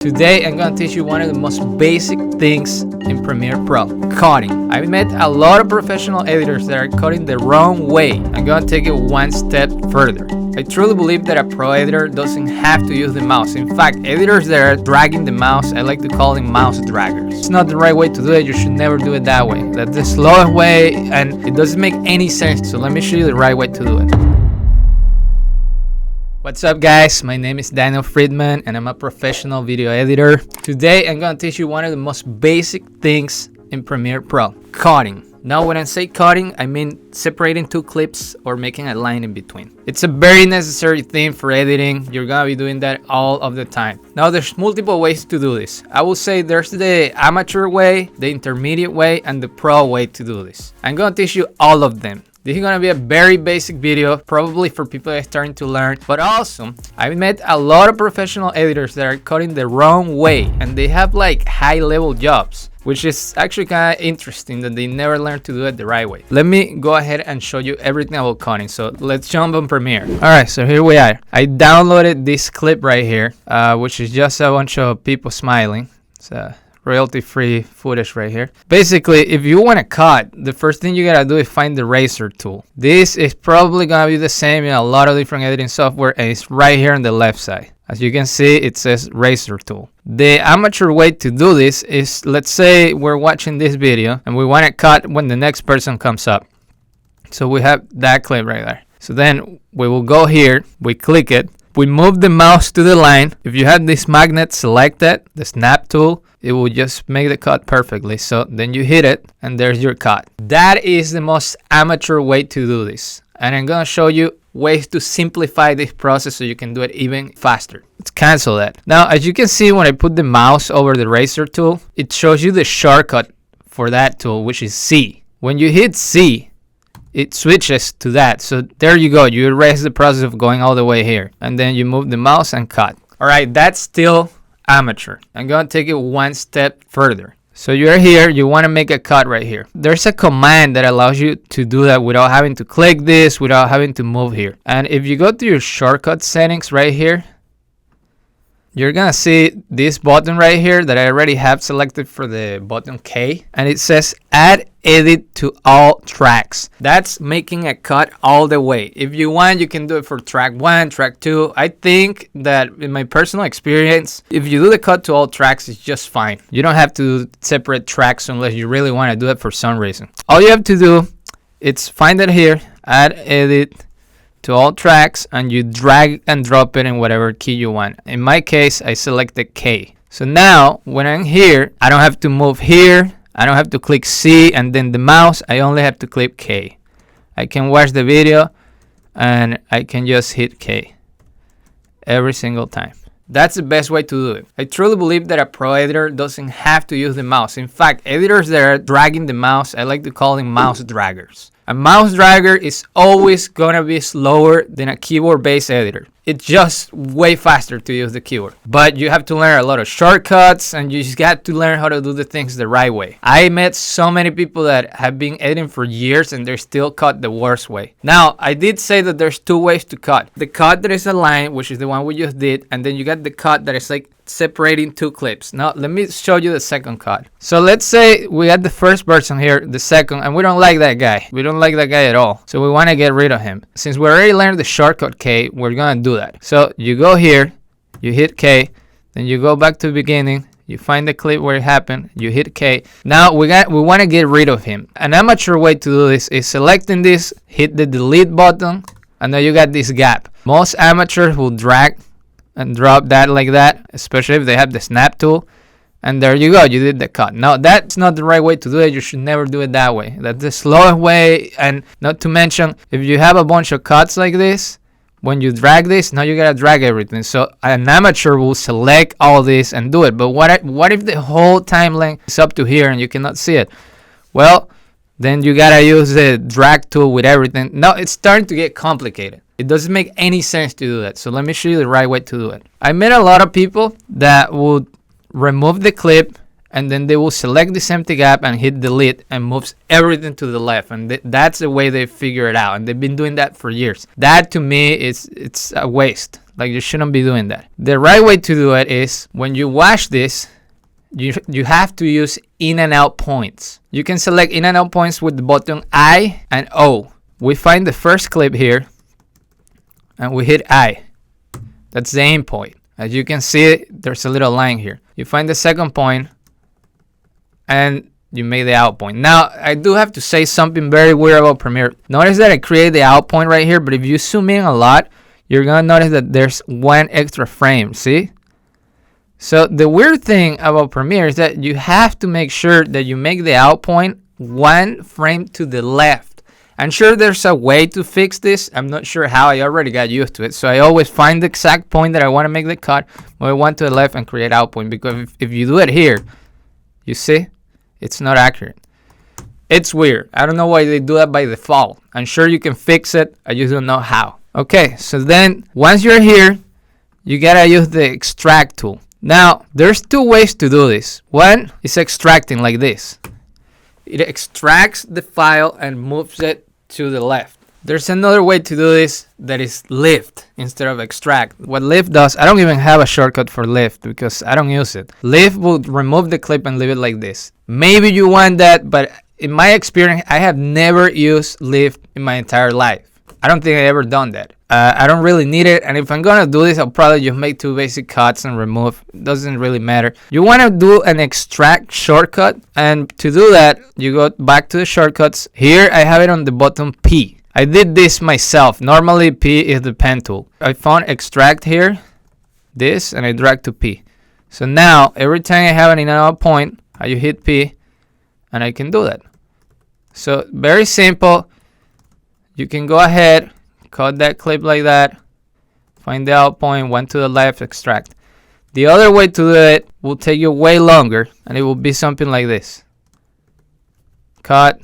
Today I'm gonna teach you one of the most basic things in Premiere Pro, cutting. I've met a lot of professional editors that are cutting the wrong way. I'm gonna take it one step further. I truly believe that a pro editor doesn't have to use the mouse. In fact, editors that are dragging the mouse, I like to call them mouse draggers. It's not the right way to do it. You should never do it that way. That's the slowest way and it doesn't make any sense. So let me show you the right way to do it. What's up guys, my name is Daniel Friedman and I'm a professional video editor. Today I'm going to teach you one of the most basic things in Premiere Pro, cutting. Now when I say cutting, I mean separating two clips or making a line in between. It's a very necessary thing for editing. You're going to be doing that all of the time. Now there's multiple ways to do this. I will say there's the amateur way, the intermediate way, and the pro way to do this. I'm going to teach you all of them. This is going to be a very basic video, probably for people that are starting to learn, but also I've met a lot of professional editors that are cutting the wrong way and they have like high-level jobs, which is actually kind of interesting that they never learn to do it the right way. Let me go ahead and show you everything about cutting. So let's jump on Premiere. Alright, so here we are. I downloaded this clip right here, which is just a bunch of people smiling. It's royalty-free footage right here. Basically, if you want to cut, the first thing you gotta do is find the razor tool. This is probably gonna be the same in a lot of different editing software, and it's right here on the left side. As you can see, it says razor tool. The amateur way to do this is, let's say we're watching this video and we want to cut when the next person comes up. So we have that clip right there. So then we will go here, we click it, we move the mouse to the line. If you have this magnet selected, the snap tool, it will just make the cut perfectly. So then you hit it and there's your cut. That is the most amateur way to do this. And I'm gonna show you ways to simplify this process so you can do it even faster. Let's cancel that. Now, as you can see, when I put the mouse over the razor tool, it shows you the shortcut for that tool, which is C. When you hit C, it switches to that. So there you go. You erase the process of going all the way here. And then you move the mouse and cut. All right, that's still amateur. I'm going to take it one step further. So you're here, you want to make a cut right here. There's a command that allows you to do that without having to click this, without having to move here. And if you go to your shortcut settings right here, you're gonna see this button right here that I already have selected for the button K, and it says add edit to all tracks. That's making a cut all the way. If you want, you can do it for track 1, track 2. I think that in my personal experience, if you do the cut to all tracks, it's just fine. You don't have to do separate tracks unless you really want to do it for some reason. All you have to do is find it here, add edit to all tracks, and you drag and drop it in whatever key you want. In my case, I selected K. So now when I'm here, I don't have to move here. I don't have to click C and then the mouse. I only have to click K. I can watch the video and I can just hit K every single time. That's the best way to do it. I truly believe that a pro editor doesn't have to use the mouse. In fact, editors that are dragging the mouse, I like to call them mouse draggers. A mouse dragger is always gonna be slower than a keyboard-based editor. It's just way faster to use the keyboard. But you have to learn a lot of shortcuts and you just got to learn how to do the things the right way. I met so many people that have been editing for years and they're still cut the worst way. Now, I did say that there's two ways to cut. The cut that is a line, which is the one we just did, and then you got the cut that is like separating two clips. Now let me show you the second cut. So let's say we got the first person here, the second, and we don't like that guy. We don't like that guy at all. So we want to get rid of him. Since we already learned the shortcut K, we're gonna do that. So you go here, you hit K, then you go back to the beginning, you find the clip where it happened, you hit K. Now we want to get rid of him. An amateur way to do this is selecting this, hit the delete button, and now you got this gap. Most amateurs will drag and drop that like that, especially if they have the snap tool, and there you go, you did the cut. Now that's not the right way to do it. You should never do it that way. That's the slowest way. And not to mention, if you have a bunch of cuts like this, when you drag this, now you gotta drag everything. So an amateur will select all this and do it. But what if the whole time length is up to here and you cannot see it? Well, then you gotta use the drag tool with everything. Now it's starting to get complicated. It doesn't make any sense to do that. So let me show you the right way to do it. I met a lot of people that would remove the clip and then they will select this empty gap and hit delete and moves everything to the left, and that's the way they figure it out, and they've been doing that for years. That to me it's a waste. Like, you shouldn't be doing that. The right way to do it is when you watch this, you have to use in and out points. You can select in and out points with the button I and O. We find the first clip here and we hit I. That's the aim point. As you can see, there's a little line here. You find the second point and you make the out point. Now, I do have to say something very weird about Premiere. Notice that I create the out point right here, but if you zoom in a lot, you're gonna notice that there's one extra frame, see? So the weird thing about Premiere is that you have to make sure that you make the out point one frame to the left. I'm sure there's a way to fix this. I'm not sure how. I already got used to it. So I always find the exact point that I want to make the cut, move one to the left and create out point. Because if you do it here, you see, it's not accurate. It's weird. I don't know why they do that by default. I'm sure you can fix it. I just don't know how. Okay, so then once you're here, you gotta use the extract tool. Now, there's two ways to do this. One is extracting like this. It extracts the file and moves it to the left. There's another way to do this that is lift instead of extract. What lift does, I don't even have a shortcut for lift because I don't use it. Lift will remove the clip and leave it like this. Maybe you want that, but in my experience, I have never used lift in my entire life. I don't think I ever done that. I don't really need it, and if I'm gonna do this, I'll probably just make two basic cuts and remove. It doesn't really matter. You want to do an extract shortcut, and to do that, you go back to the shortcuts. Here, I have it on the button P. I did this myself. Normally, P is the pen tool. I found extract here, this, and I drag to P. So now, every time I have an in and out point, I hit P, and I can do that. So, very simple. You can go ahead, cut that clip like that, find the out point, one to the left, extract. The other way to do it will take you way longer, and it will be something like this. Cut,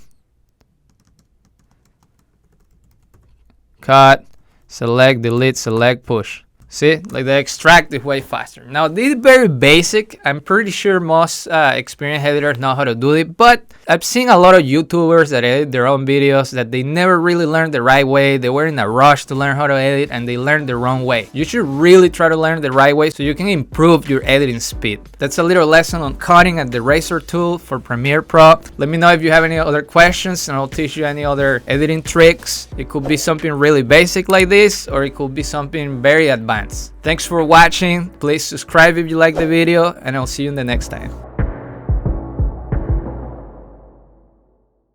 select, delete, select, push. See, like the extract is way faster. Now, this is very basic. I'm pretty sure most experienced editors know how to do it, but I've seen a lot of YouTubers that edit their own videos that they never really learned the right way. They were in a rush to learn how to edit and they learned the wrong way. You should really try to learn the right way so you can improve your editing speed. That's a little lesson on cutting at the razor tool for Premiere Pro. Let me know if you have any other questions and I'll teach you any other editing tricks. It could be something really basic like this, or it could be something very advanced. Thanks for watching. Please subscribe if you like the video, and I'll see you in the next time.